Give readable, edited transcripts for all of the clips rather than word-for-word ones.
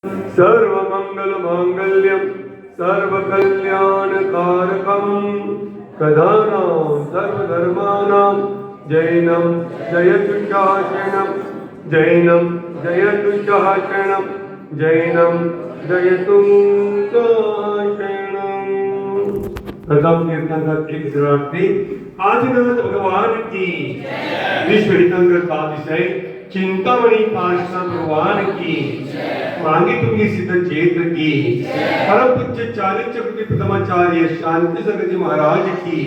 सर्वमंगलमांगल्यं सर्वकल्याणकारकं तदानां सर्वधर्माणां जैनं जयतु शासनं जैनं जयतु शासनं जैनं जयतु शासनं। प्रथम कीर्तन का एक शरणार्थी आदिनाथ भगवान की विश्व हितंकर का विषय चिंतामणि पार्षद भगवान की मांगी तुंगी सिद्ध क्षेत्र की परम पूज्य चार्य चक्रवर्ती प्रथमाचार्य शांति सागर जी महाराज की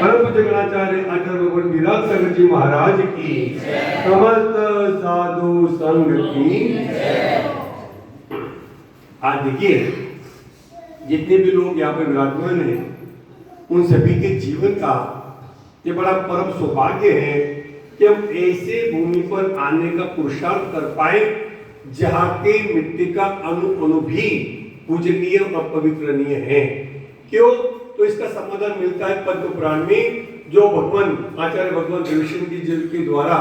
परम पूज्य गणाचार्य आचार्य भगवान विराट सागर जी महाराज की समस्त साधु संघ की। आज देखिए जितने भी लोग यहाँ पे विराजमान हैं उन सभी के जीवन का ये बड़ा परम सौभाग्य है कि हम ऐसे भूमि पर आने का पुरुषार्थ कर पाए जहाँ के मिट्टी का अणु अणु भी पूजनीय और पवित्रनीय है। क्यों? तो इसका समाधान मिलता है पद्म पुराण में जो भगवान आचार्य भगवान ऋषि जी के द्वारा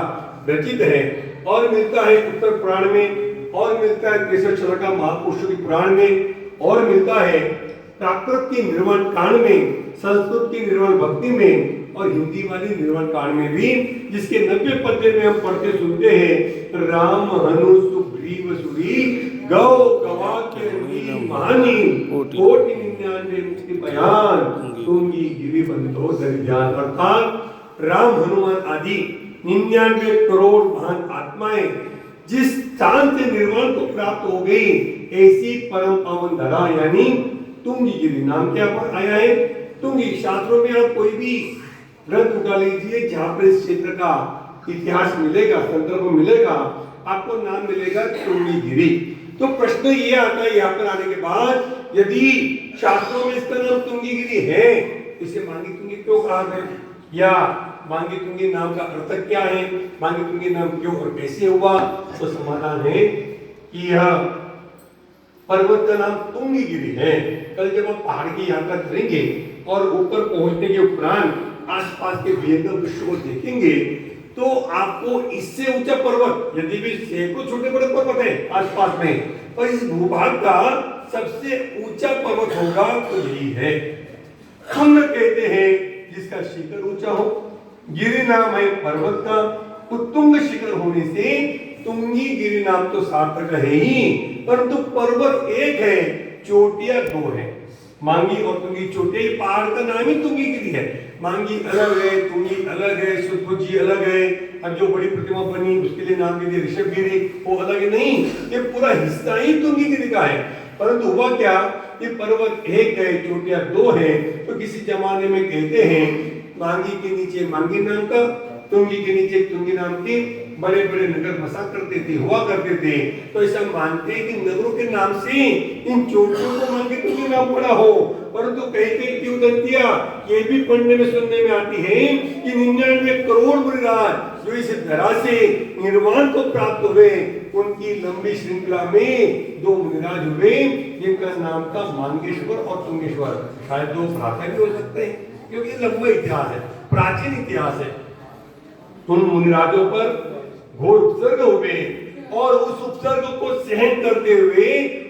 रचित है, और मिलता है उत्तर पुराण में, और मिलता है केशव का महापुरुषों के पुराण में, और मिलता है प्राकृत की निर्वाण कांड में, संस्कृत की निर्वाण भक्ति में, और हिंदी वाली निर्वाण कांड में भी, जिसके 90 पद्य में हम पढ़ते सुनते हैं राम हनु सुग्रीव सुरी गौ गवा के महानी कोटि 99 मुक्ति बयान तुंगी गिरि बंधो दरियान। अर्थात राम हनुमान आदि 99 करोड़ महान आत्माएं जिस चांद से निर्वाण को प्राप्त हो गई, ऐसी परम पावन धरा यानी तुंगी गिरी। नाम क्या आया है? तुंगी। शास्त्रों में आप कोई भी ग्रंथ उठा लीजिए जहां पर इस क्षेत्र का इतिहास मिलेगा, संदर्भ मिलेगा, आपको नाम मिलेगा तुंगी गिरी। तो प्रश्न ये आता है यहाँ पर आने के बाद, यदि शास्त्रों में इसका नाम तुंगी गिरी है, इसे मांगी तुंगी क्यों कहा गया, या मांगी तुंगी नाम का अर्थ क्या है, मांगी तुंगी नाम क्यों और कैसे हुआ? तो समाधान है कि यह पर्वत का नाम तुंगी गिरी है। कल जब हम पहाड़ की यात्रा करेंगे और ऊपर पहुंचने के उपरांत आसपास के विहंगम दृश्य को देखेंगे तो आपको इससे ऊंचा पर्वत, यदि भी सैकड़ों छोटे बड़े पर्वत है आसपास में, पर इस भूभाग का सबसे ऊंचा पर्वत होगा तो यही है। तुंग कहते हैं जिसका शिखर ऊंचा हो, गिरि नाम है पर्वत का, उत्तुंग शिखर होने से तुंगी गिरि नाम तो सार्थक है ही, परंतु पर्वत एक है, चोटियां दो है। मांगी और तुंगी चोटी, पहाड़ का नाम ही तुंगी गिरी है। मांगी अलग है, तुंगी अलग है, सुदबुद्धि अलग है। अब जो बड़ी प्रतिमा बनी उसके लिए नाम दे दिया ऋषभगिरी, वो अलग है नहीं, ये पूरा हिस्सा ही तुंगी गिरी का है। परंतु हुआ क्या, ये पर्वत एक है, चोटियां दो है। तो किसी जमाने में कहते हैं मांगी के नीचे मांगी नाम का, तुंगी के नीचे तुंगी नाम की बड़े बड़े नगर बसा करते थे, हुआ करते थे। तो ऐसा मानते हैं कि नगरों के नाम से इन चोटियों को मांगी तुंगी नाम पड़ा हो। परंतु कहते की उदंतिया ये भी पढ़ने में सुनने में आती है कि 99 करोड़ मुनिराज जो इस धरा से निर्वाण को प्राप्त हुए, उनकी लंबी श्रृंखला में 2 मुनिराज हुए जिनका नाम था मांगेश्वर और तुंगेश्वर। शायद 2 भ्राता भी हो सकते हैं क्योंकि लंबा इतिहास है, प्राचीन इतिहास है। उन मुनिराजों पर घोर उपसर्ग हुए और उस उपसर्ग को सहन करते हुए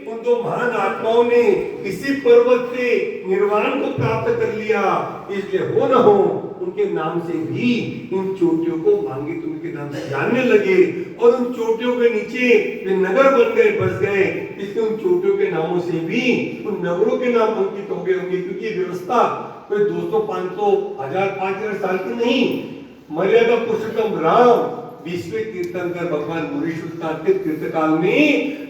उन 2 महान आत्माओं ने इसी पर्वत से निर्वाण को प्राप्त कर लिया। इसलिए हो न हो उनके नाम से भी इन चोटियों को मांगी तुंगी के नाम से जानने लगे, और उन चोटियों के नीचे वे नगर बन गए, बस गए। इसलिए उन चोटियों के नामों से भी उन नगरों के नाम अंकित हो गए होंगे, क्योंकि व्यवस्था कोई 200, 500, 1000, 5000 साल की नहीं। मर्यादा पुरुषोत्तम राम 20वें तीर्थंकर भगवान मुनीश्वर के तीर्थकाल में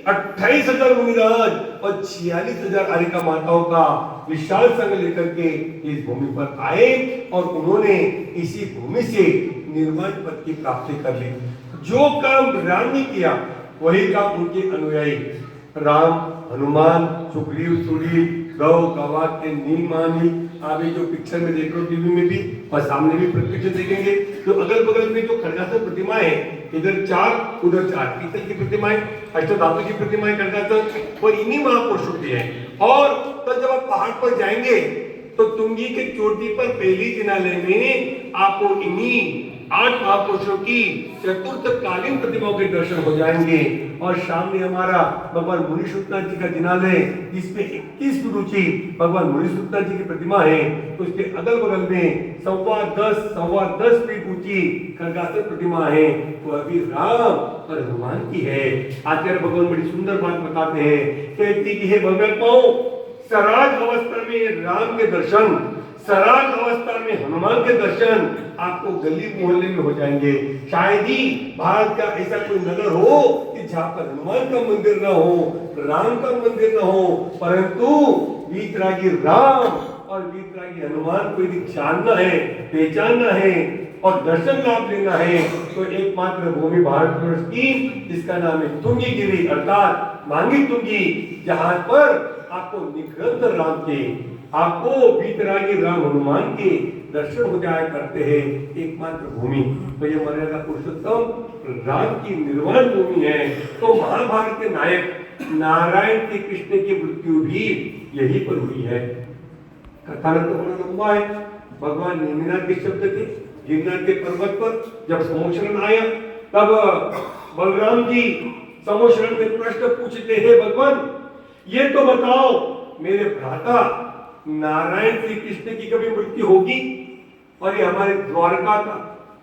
28,000 मुनिराज और 46,000 आर्यिका माताओं का विशाल संघ लेकर के इस भूमि पर आए, और उन्होंने इसी भूमि से निर्वाण पद की प्राप्ति कर ली। जो काम राम ने किया वही काम उनके अनुयायी राम, हनुमान, सुग्रीव, सुरी, गौ, गवा के नीलमानी, आप जो पिक्चर में देख रहे हो टीवी में भी और सामने भी प्रत्यक्ष देखेंगे, जो अगल बगल में जो खड़गासर प्रतिमाएं हैं, इधर 4 उधर 4 पीतल की प्रतिमाएं, अष्टधातु की प्रतिमाएं खड़गासर, वो इन्हीं महापुरुषों की है। और तो जब आप पहाड़ पर जाएंगे तो तुंगी के चोटी पर पहली जिनालय में आपको इन्हीं आठ महापुरुषों की चतुर्थकालीन प्रतिमाओं के दर्शन हो जाएंगे। और सामने हमारा भगवान मुनि सूतनाथ जी का जिनालय, जिसमें 21 फुट ऊंची भगवान मुनि सूतनाथ जी की प्रतिमा है। तो उसके अगल बगल में 10.25 फीट ऊंची खड़गासर प्रतिमा है, वो अभी राम और हनुमान की है। आचार्य भगवान बड़ी सुंदर बात बताते हैं, कहते कि हे भगवान पाओ, सराग अवस्था में राम के दर्शन, सराग अवस्था में हनुमान के दर्शन आपको गली मोहल्ले में हो जाएंगे। शायद ही भारत का ऐसा कोई नगर हो कि जहां पर हनुमान का मंदिर ना हो, राम का मंदिर ना हो, परंतु वीतरागी राम और वीतरागी हनुमान को यदि जानना है, पहचानना है और दर्शन लाभ लेना है तो एकमात्र भूमि भारतवर्ष की, जिसका नाम है तुंगीगिरी अर्थात मांगी तुंगी, जहां पर आपको निरंतर राम के, आपको वीतरागी राम हनुमान के दर्शन हो जाया करते हैं, एकमात्र भूमि। तो ये मर्यादा पुरुषोत्तम राम की निर्वाण भूमि है। तो महाभारत के नायक नारायण श्री कृष्ण की मृत्यु भी यहीं पर हुई है। कथानक तो बड़ा लंबा है। भगवान नेमिनाथ के शब्द थे, गिरनार के पर्वत पर जब समोशरण आया तब बलराम जी समोशरण में प्रश्न पूछते हैं, भगवान ये तो बताओ मेरे भ्राता नारायण श्री कृष्ण की कभी मृत्यु होगी और ये हमारे द्वारका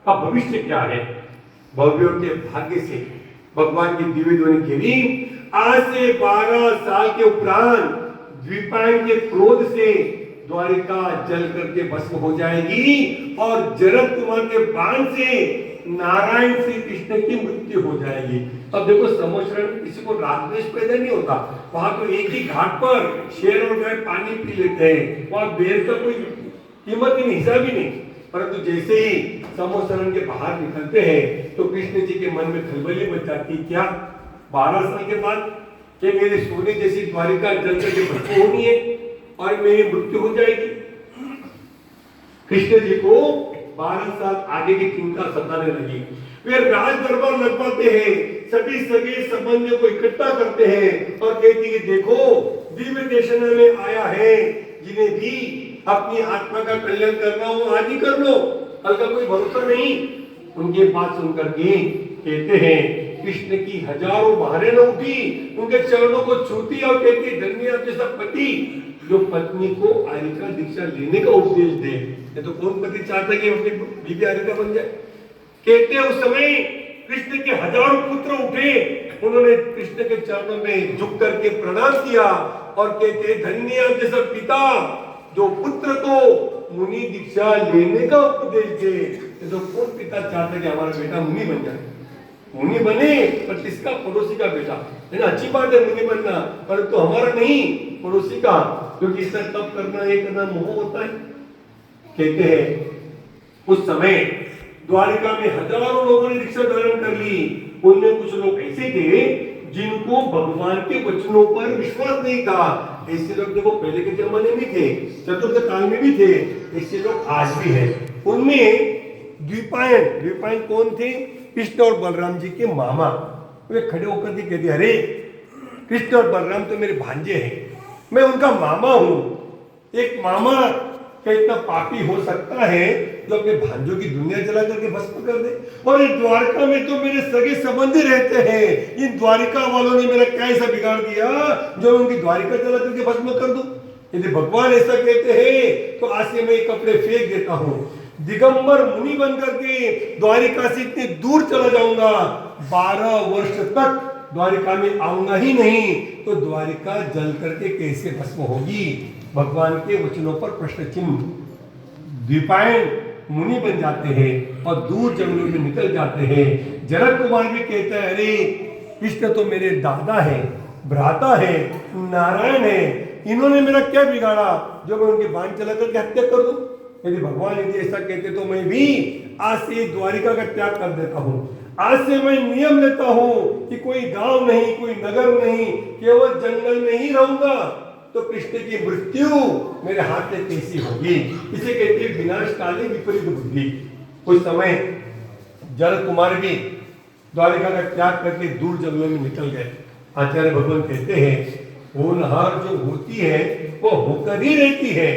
का भविष्य क्या है। भव्यों के भाग्य से भगवान की दिव्य ध्वनि गिरी, आज से 12 साल के उपरांत द्विपायन के क्रोध से द्वारिका जल करके भस्म हो जाएगी और जरद कुमार के बाण से नारायण श्री कृष्ण की मृत्यु हो जाएगी। अब देखो समोशरण में किसी को राग द्वेष पैदा नहीं होता, वहां तो एक ही घाट पर शेर और गाय पानी पी लेते हैं, वहां बेर का कोई कीमत ही नहीं, हिसाब ही नहीं। परंतु जैसे ही समोशरण के बाहर निकलते हैं तो कृष्ण जी के मन में खलबली मच जाती, क्या 12 साल के बाद कि मेरे सोने जैसी द्वारिका जल करके भस्म होनी है और मेरी मृत्यु हो जाएगी। कृष्ण जी को 12 साल आगे की चिंता सताने लगी। वे राज दरबार लगवाते हैं, सभी सगे संबंधियों को इकट्ठा करते हैं और कहते हैं देखो दिव्य देशन में आया है, जिन्हें भी अपनी आत्मा का कल्याण करना हो आज ही कर लो, कल का कोई भरोसा नहीं। उनकी बात सुनकर के कहते हैं कृष्ण की हजारों बहारें न उठी, उनके चरणों को छूती और कहती धन्य आप जैसा पति जो पत्नी को आर्यिका दीक्षा लेने का उपदेश दे। ये तो कौन पति चाहता है कि अपनी बीवी आर्यिका बन जाए। कहते उस समय कृष्ण के हजारों पुत्र उठे, उन्होंने कृष्ण के चरणों में झुक करके प्रणाम किया और कहते धन्य आप जैसा पिता जो पुत्र को मुनि दीक्षा लेने का उपदेश दे। ये तो कौन पिता चाहता है कि हमारा बेटा मुनि बन जाए। मुनि बने पर किसका, पड़ोसी का बेटा है ना, अच्छी बात है मुनि बनना, परंतु हमारा नहीं, पड़ोसी का, क्योंकि इससे तप करना ये करना मोह होता है। कहते हैं उस समय द्वारिका में हजारों लोगों ने दीक्षा धारण कर ली। उनमें कुछ लोग ऐसे थे जिनको भगवान के वचनों पर विश्वास नहीं था। ऐसे लोग देखो पहले के जमाने में थे, चतुर्थ काल में भी थे, ऐसे लोग आज भी हैं। उनमें द्विपायन कौन थे? कृष्ण और बलराम जी के मामा। वे खड़े होकर के कहते अरे कृष्ण और बलराम तो मेरे भांजे हैं, मैं उनका मामा हूं। एक मामा क्या इतना पापी हो सकता है जो अपने भांजों की दुनिया जला करके भस्म कर दे? और इस द्वारका में तो मेरे सगे संबंधी रहते हैं, इन द्वारिका वालों ने मेरा क्या ऐसा बिगाड़ दिया जो मैं उनकी द्वारिका जला करके भस्म कर दूं? यदि भगवान ऐसा कहते हैं तो आज से मैं कपड़े फेंक देता हूं, दिगंबर मुनि बनकर के द्वारिका से इतने दूर चला जाऊंगा, 12 वर्ष तक द्वारिका में आऊंगा ही नहीं, तो द्वारिका जल करके कैसे भस्म होगी? भगवान के वचनों पर प्रश्न चिन्ह। द्विपायन मुनि बन जाते हैं और दूर जंगलों में निकल जाते हैं। जनक कुमार भी कहता है अरे कृष्ण तो मेरे दादा है, भ्राता है, नारायण है, इन्होंने मेरा क्या बिगाड़ा जो मैं उनके बाण चला करके हत्या कर दूं? यदि भगवान यदि ऐसा कहते तो मैं भी आज से द्वारिका का त्याग कर देता हूं। आज से मैं नियम लेता हूं कि कोई गांव नहीं, कोई नगर नहीं, केवल जंगल में ही रहूंगा। तो कृष्ण की मृत्यु मेरे हाथ में कैसी होगी? इसे कहते हैं विनाशकाली विपरीत बुद्धि। उस समय जरद कुमार भी द्वारिका का त्याग करके दूर जंगलों में निकल गए। आचार्य भगवान कहते हैं होनहार जो होती है वो होकर ही रहती है,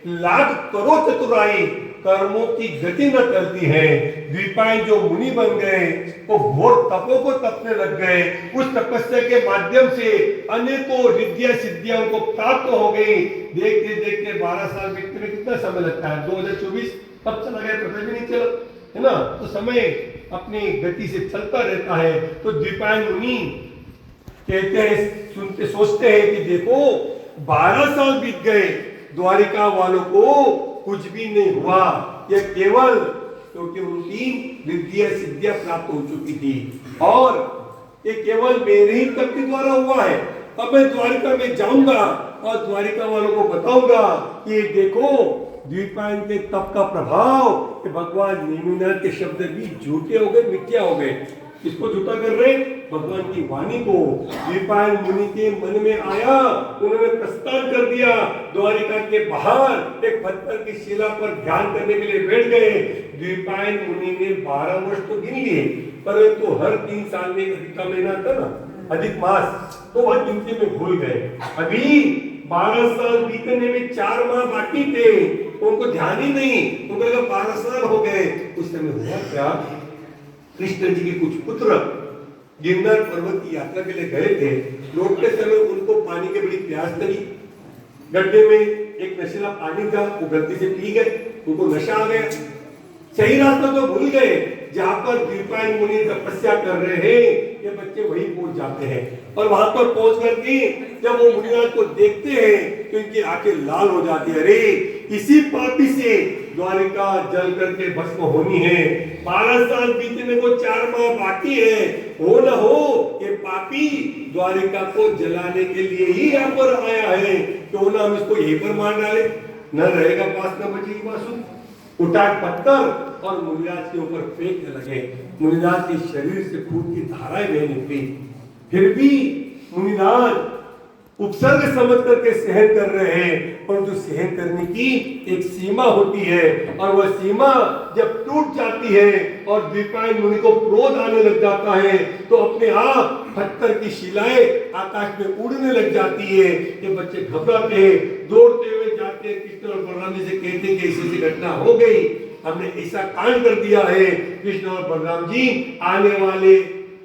लाख करो चतुराई कर्मों की गति न चलती है। द्वीपायन जो मुनि बन गए वो घोर तपों को तपने लग गए। उस तपस्या के माध्यम से अनेकों रिद्धियां सिद्धियां उनको प्राप्त हो गई। देखते देखते 12 साल बीतने में कितना समय लगता है? 2024 कब चला गया पता भी नहीं चला, है ना। तो समय अपनी गति से चलता रहता है। तो द्वीपायन मुनि कहते हैं, सुनते सोचते हैं कि देखो 12 साल बीत गए, द्वारिका वालों को कुछ भी नहीं हुआ। यह केवल क्योंकि उनकी रिद्धियां सिद्धियां प्राप्त हो चुकी थी और ये केवल मेरे ही तप के द्वारा हुआ है। अब मैं द्वारिका में जाऊंगा और द्वारिका वालों को बताऊंगा कि ये देखो द्वीपायन के तप का प्रभाव कि भगवान नेमिनाथ के शब्द भी झूठे हो गए, मिथ्या हो गए। किसको झूठा कर रहे? भगवान की वाणी को। द्वीपायन मुनि के मन में आया, उन्होंने प्रस्थान कर दिया। द्वारिका के बाहर एक पत्थर की शिला पर ध्यान करने के लिए बैठ गए। द्वीपायन मुनि ने 12 वर्ष तो गिन लिए, परंतु हर 3 साल में अधिक का महीना था ना, अधिक मास, तो वह गिनती में भूल गए। अभी 12 साल बीतने में 4 माह बाकी थे, उनको ध्यान ही नहीं। उनको लगा 12 साल हो गए। उस समय हुआ क्या? कृष्ण जी के कुछ पुत्र गिरनार पर्वत की यात्रा के लिए गए थे। लौटते समय उनको पानी की बड़ी प्यास लगी। गड्ढे में एक नशीला पानी था, वो गलती से पी गए, उनको नशा आ गया। सही रास्ता तो भूल गए। जहां पर द्वीपायन मुनि तपस्या कर रहे हैं, ये बच्चे वहीं पहुंच जाते हैं और वहां पर पहुंच करके जब वो मुनिनाथ को देखते हैं तो इनकी आंखें लाल हो जाती है। अरे इसी पापी से द्वारिका जल करके भस्म होनी है। 12 साल बीतने को 4 माह बाकी है। हो न हो ये पापी द्वारिका को जलाने के लिए ही यहाँ पर आया है। क्यों ना हम इसको यहीं पर मार डाले, न रहेगा पास न बचेगी बासुरी। उठा पत्थर और मुनिराज के ऊपर फेंकने लगे। मुनिराज के शरीर से खून की धाराएं बह निकली। फिर भी मुनिराज उपसर्ग समझ करके सहन कर रहे हैं, परंतु सहन करने की एक सीमा होती है और वह सीमा जब टूट जाती है और द्वीपायन मुनि को क्रोध आने लग जाता है तो अपने आप पत्थर की शिलाएं आकाश में उड़ने लग जाती है। ये बच्चे घबराते हैं, दौड़ते हुए जाते हैं, कृष्ण और बलराम जी से कहते हैं कि ऐसी घटना हो गई, हमने ऐसा कांड कर दिया है। कृष्ण और बलराम जी आने वाले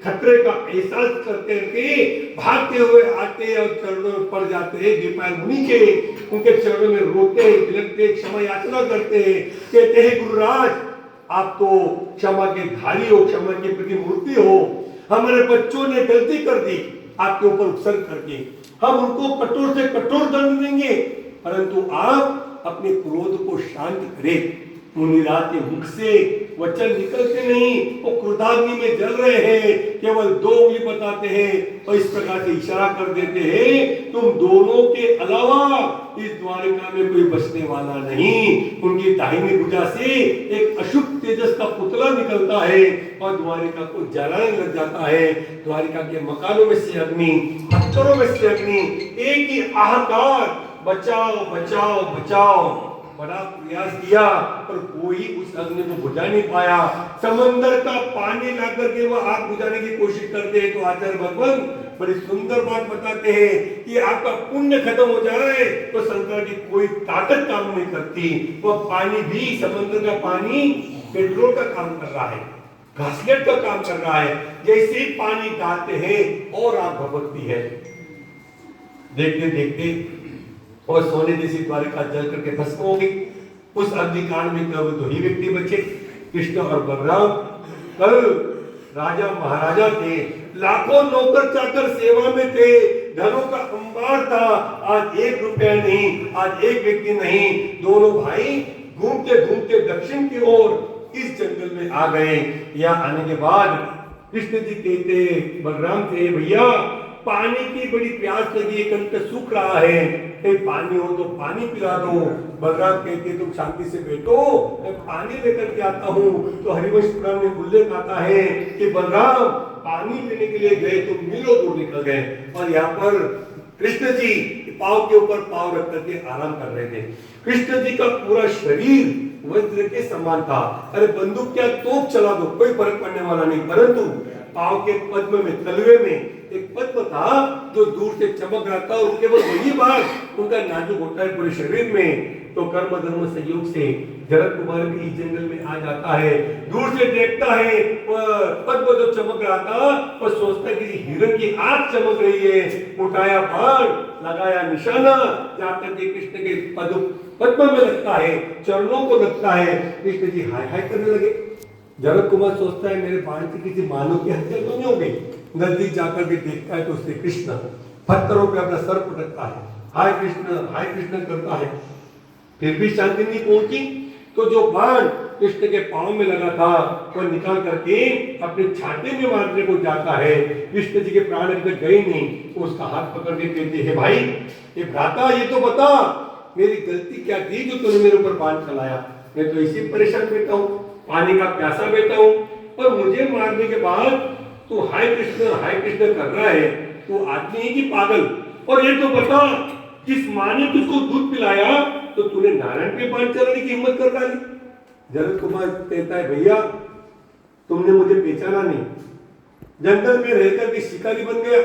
खतरे का एहसास करते हुए भागते हुए आते और चरणों में पड़ जाते हैं द्वीपायन मुनि के। उनके चरणों में रोते बिलखते क्षमा याचना करते हैं। कहते हैं गुरुराज आप तो क्षमा के धारी हो, क्षमा के प्रति मूर्ति हो। हमारे बच्चों ने गलती कर दी आपके ऊपर उपसर्ग करके, हम उनको कठोर से कठोर दंड देंगे, परंतु आप अपने क्रोध को शांत करें। मुनिराज के मुख से वचन निकलते नहीं, वो क्रोधाग्नि में जल रहे हैं। केवल 2 उंगली बताते हैं और इस प्रकार से इशारा कर देते हैं तुम दोनों के अलावा इस द्वारिका में कोई बचने वाला नहीं। उनकी दाहिनी भुजा से एक अशुभ तेजस का पुतला निकलता है और द्वारिका को जलाने लग जाता है। द्वारिका के मकानों में से अग्नि, पत्थरों में से अग्नि, एक ही हाहाकार, बचाओ बचाओ बचाओ। बड़ा प्रयास किया पर कोई उस अग्नि को बुझा नहीं पाया। समंदर का पानी लाकर के वो आग बुझाने की कोशिश करते हैं। तो आचार्य भगवान बड़ी सुंदर बात बताते हैं कि आपका पुण्य खत्म हो जाए तो शंकर की कोई ताकत काम नहीं करती। वह पानी भी, समंदर का पानी पेट्रोल का काम कर रहा है, घासलेट का काम कर रहा है। जैसे ही पानी डालते हैं और आग भभकती है। देखते देखते और सोने जैसी द्वारिका जल करके भस्म हो गई। उस अग्निकांड में केवल 2 ही व्यक्ति बचे, कृष्ण और बलराम। कल राजा महाराजा थे, लाखों नौकर चाकर सेवा में थे, धनों का अंबार था। आज 1 रुपया नहीं, आज 1 व्यक्ति नहीं, दोनों भाई घूमते घूमते दक्षिण की ओर इस जंगल में आ गए। यहाँ आने के बाद कृष्ण जी कहते बलराम से, भैया पानी की बड़ी प्यास लगी, कंठ सूख रहा है, पानी हो तो पानी पिला दो। बलराम कहते तुम शांति से बैठो, मैं पानी लेकर के आता हूँ। तो हरिवंश पुराण में उल्लेख आता है कि बलराम पानी लेने के लिए गए तो मीलों दूर निकल गए और यहाँ पर कृष्ण जी पांव के ऊपर पांव रख करके आराम कर रहे थे। कृष्ण जी का पूरा शरीर वज्र के समान था। अरे बंदूक क्या तोप चला दो, कोई फर्क पड़ने वाला नहीं, परंतु पांव के पद्म में, तलवे में एक पद्म था जो दूर से चमक रहा था और केवल वही बात उनका नाजुक होता है पूरे शरीर में। तो कर्म धर्म संयोग से जरद कुमार भी इस जंगल में आ जाता है। दूर से देखता है पद्म जो चमक रहा था, और सोचता है कि हिरण की आंख चमक रही है। उठाया बाण, लगाया निशाना, जाकर के कृष्ण के पद्म में लगता है, चरणों को लगता है। कृष्ण जी हाय हाय करने लगे। जरद कुमार सोचता है मेरे बाण से किसी मानव की हत्या तो नहीं हो गई। नजदीक जाकर के देखता है तो उससे कृष्ण पत्थरों पे अपना सर पटकता है, हाय कृष्ण करता है। फिर भी शांति नहीं पहुंची, तो जो बाण कृष्ण के पांव में लगा था वह निकाल करके अपने छाती में मारने को जाता है। कृष्ण जी के प्राण अभी तक गए नहीं, तो उसका हाथ पकड़ के कहते हैं भाई, ये भ्राता ये तो बता मेरी गलती क्या थी जो तूने मेरे ऊपर बाण चलाया। मैं तो इसी परेशान बैठा हूँ, पानी का प्यासा बैठा हूँ, और मुझे मारने के बाद तू हाय कृष्ण कर रहा है। तू आदमी है कि पागल? और ये तो बता जिस माँ ने तुझको दूध पिलाया तो तूने नारायण पे बाण चलाने की हिम्मत कर डाली। जरद कुमार कहता है भैया तुमने मुझे पहचाना नहीं, जंगल में रहकर के शिकारी बन गया,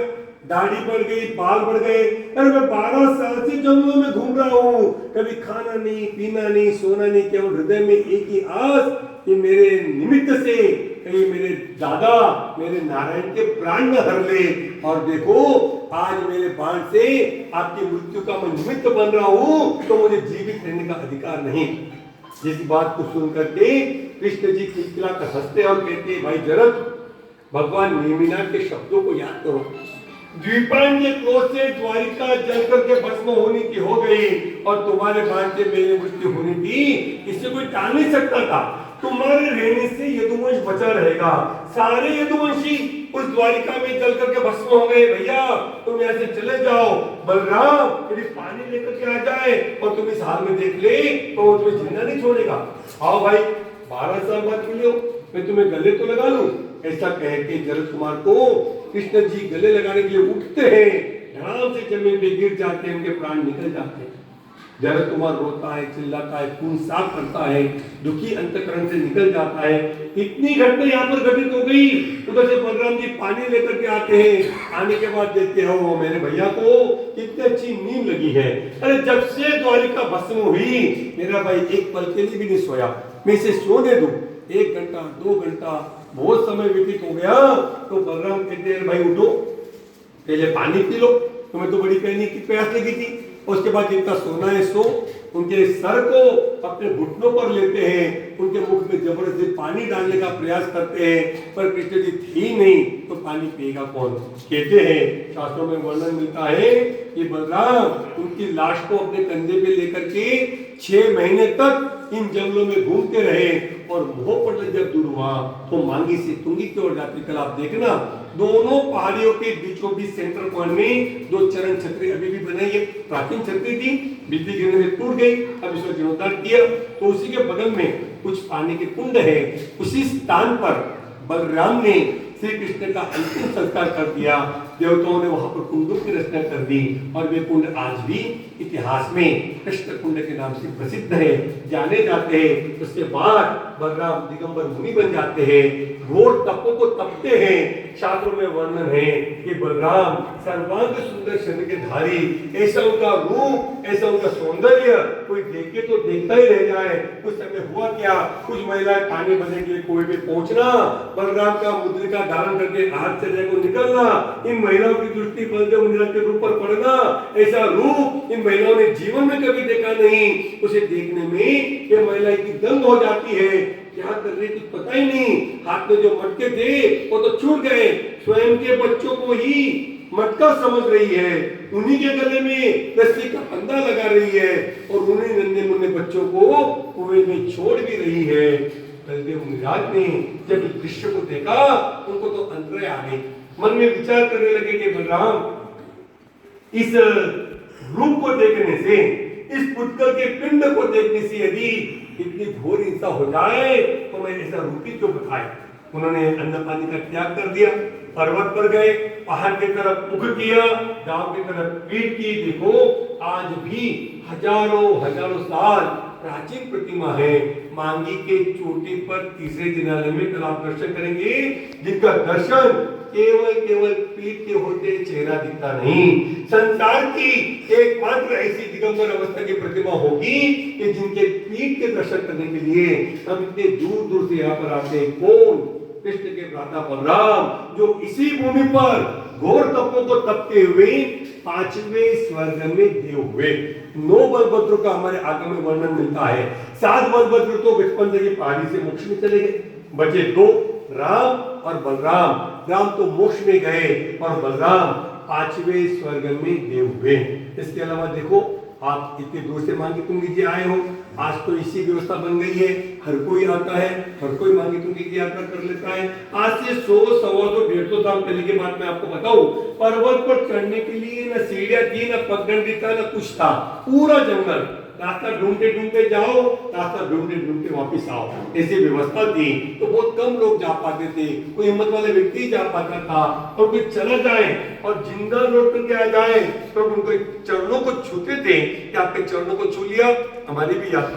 दाढ़ी बढ़ गई, बाल बढ़ गए। अरे मैं 12 साल से जंगलों में घूम रहा हूँ, कभी खाना नहीं, पीना नहीं, सोना नहीं, केवल हृदय में एक ही आस कि मेरे निमित्त से कहीं मेरे दादा मेरे नारायण के प्राण न हर ले। और देखो आज मेरे बाण से आपकी मृत्यु का मैं निमित्त बन रहा हूँ, तो मुझे जीवित रहने का अधिकार नहीं। जिस बात को सुनकर के कृष्ण जी खिलखिला कर हंसते और कहते भाई जरद, भगवान नेमिनाथ के शब्दों को याद करो। द्वीपांजय क्रोध से द्वारिका जल करके भस्म होने की हो गई, और तुम्हारे बाण से मेरी मृत्यु होनी थी, इससे कोई टाल नहीं सकता था। तुम्हारे रहने से यदुवंश बचा रहेगा। सारे यदुवंशी उस द्वारिका में जल करके भस्म हो गए। भैया तुम यहाँ से चले जाओ, बलराम यदि पानी लेकर के आ जाए और तुम इस हाल में देख ले तो वो तुम्हें जिंदा नहीं छोड़ेगा। आओ भाई 12 साल बाद मिलो, मैं तुम्हें गले तो लगा लूं। ऐसा कह के जरद कुमार को कृष्ण जी गले लगाने के लिए उठते हैं, धड़ाम से जमीन पे गिर जाते हैं, उनके प्राण निकल जाते हैं। जरद कुमार रोता है, चिल्लाता है, खून साफ करता है, दुखी अंतकरण से निकल जाता है। इतनी घटना यहाँ पर घटित हो गई। उधर से बलराम जी पानी लेकर के आते हैं, आने के बाद देखते हो मेरे भैया को कितनी अच्छी नींद लगी है। अरे जब से द्वारिका भस्म हुई मेरा भाई एक पल के लिए भी नहीं सोया, मैं इसे सोने दूं। 1 घंटा 2 घंटा बहुत समय व्यतीत हो गया, तो बलराम कहते हैं भाई उठो, पहले पानी पी लो, तुम्हें तो बड़ी कहने की प्यास लगी थी। उसके बाद जितना सोना है सो। उनके सर को अपने घुटनों पर लेते हैं, उनके मुख में जबरदस्ती पानी डालने का प्रयास करते हैं, पर कृष्ण जी थी नहीं तो पानी पिएगा कौन। कहते हैं शास्त्रों में वर्णन मिलता है कि बलराम उनकी लाश को अपने कंधे पे लेकर के 6 महीने तक इन जंगलों में घूमते रहे, और मोहपटल जब दूर हुआ तो मांगी से तुंगी की ओर जाते। कल आप देखना दोनों पहाड़ियों के बीचों बीच सेंटर पॉइंट में 2 चरण छतरी अभी भी बनाई है। प्राचीन छतरी थी, बिजली गिरने में टूट गई, अब इसको जीर्णोद्धार किया। तो उसी के बगल में कुछ पानी के कुंड है। उसी स्थान पर बलराम ने श्री कृष्ण का अंतिम संस्कार कर दिया। देवताओं ने वहां पर कुंडों की रचना कर दी, और वे कुंड आज भी इतिहास में कृष्ण कुंड के नाम से प्रसिद्ध है, जाने जाते हैं। उसके बाद बलराम दिगंबर मुनि बन जाते हैं, घोर तपों को तपते हैं। शास्त्रों में वर्णन है कि बलराम सर्वांग सुंदर शरीर के धारी, ऐसा उनका रूप, ऐसा उनका सौंदर्य कोई देखे तो देखता ही रह जाए। उस समय हुआ क्या, कुछ महिलाएं पानी भरने के लिए कुएं में पहुंचना, बलराम का मुद्रिका धारण करके हाथ से को निकलना, इन महिलाओं की दृष्टि बलदेव मुद्रा के रूप पर पड़ना, ऐसा रूप इन महिलाओं ने जीवन में कभी देखा नहीं। उसे देखने में ये महिला इतनी दंग हो जाती है, क्या कर रही कुछ पता ही नहीं। हाथ में जो मटके थे वो तो छूट गए, स्वयं के बच्चों को ही मटका समझ रही है, उन्हीं के गले में रस्सी का फंदा लगा रही है, और उन्हीं नन्हे मुन्ने बच्चों को कुएं में छोड़ भी रही है। बलदेव मुनिराज ने जब कृष्ण को देखा उनको तो अंतराय आ गई, मन में विचार करने लगे कि बलराम इस रूप को देखने से, इस पुष्कर के पिंड को देखने से यदि इतनी घोर हिंसा हो जाए तो मैं ऐसा रूप ही क्यों बताए। उन्होंने अन्न पानी का त्याग कर दिया, पर्वत पर गए, पहाड़ की तरफ मुख किया, गांव की तरफ पीठ की। देखो आज भी हजारों साल प्राचीन प्रतिमा है मांगी के चोटी पर तीसरे जिनालय में कल आप दर्शन करेंगे, जिनका दर्शन केवल पीठ के होते चेहरा दिखता नहीं। संसार की एकमात्र ऐसी दिगंबर अवस्था की प्रतिमा होगी कि जिनके पीठ के दर्शन करने के लिए हम इतने दूर दूर से यहाँ पर आते हैं। कौन? कृष्ण के भ्राता बलराम, जो इसी भूमि पर घोर तपों को तपते हुए 5वें स्वर्ग में देव हुए। 9 बलभद्रों का हमारे आगम में वर्णन मिलता है। 7 बलभद्र तो बचपन से ही पहाड़ी से मोक्ष में चले गए, बचे 2 राम और बलराम। राम तो मोक्ष में गए और बलराम 5वें स्वर्ग में देव हुए। इसके अलावा देखो, आप इतनी दूर से मांगी तुंगी जी आए हो, आज तो इसी व्यवस्था बन गई है, हर कोई आता है, हर कोई मांगी तुंगी की यात्रा कर लेता है। आज से 100, 125, 150 साल पहले की बात मैं आपको बताऊं, पर्वत पर चढ़ने के लिए न सीढ़ियां थी, न पगडंडी था, न कुछ था, पूरा जंगल। रास्ता ढूंढते ढूंढते जाओ, रास्ता ढूंढते ढूंढते वापिस आओ, ऐसी व्यवस्था थी। तो बहुत कम लोग जा पाते थे, कोई हिम्मत वाले व्यक्ति जा पाता था। और कोई चला जाए और जिंदा लौट करके आ जाए तो उनके चरणों को छूते थे कि आपके चरणों को छू लिया, हमारी भी यात्रा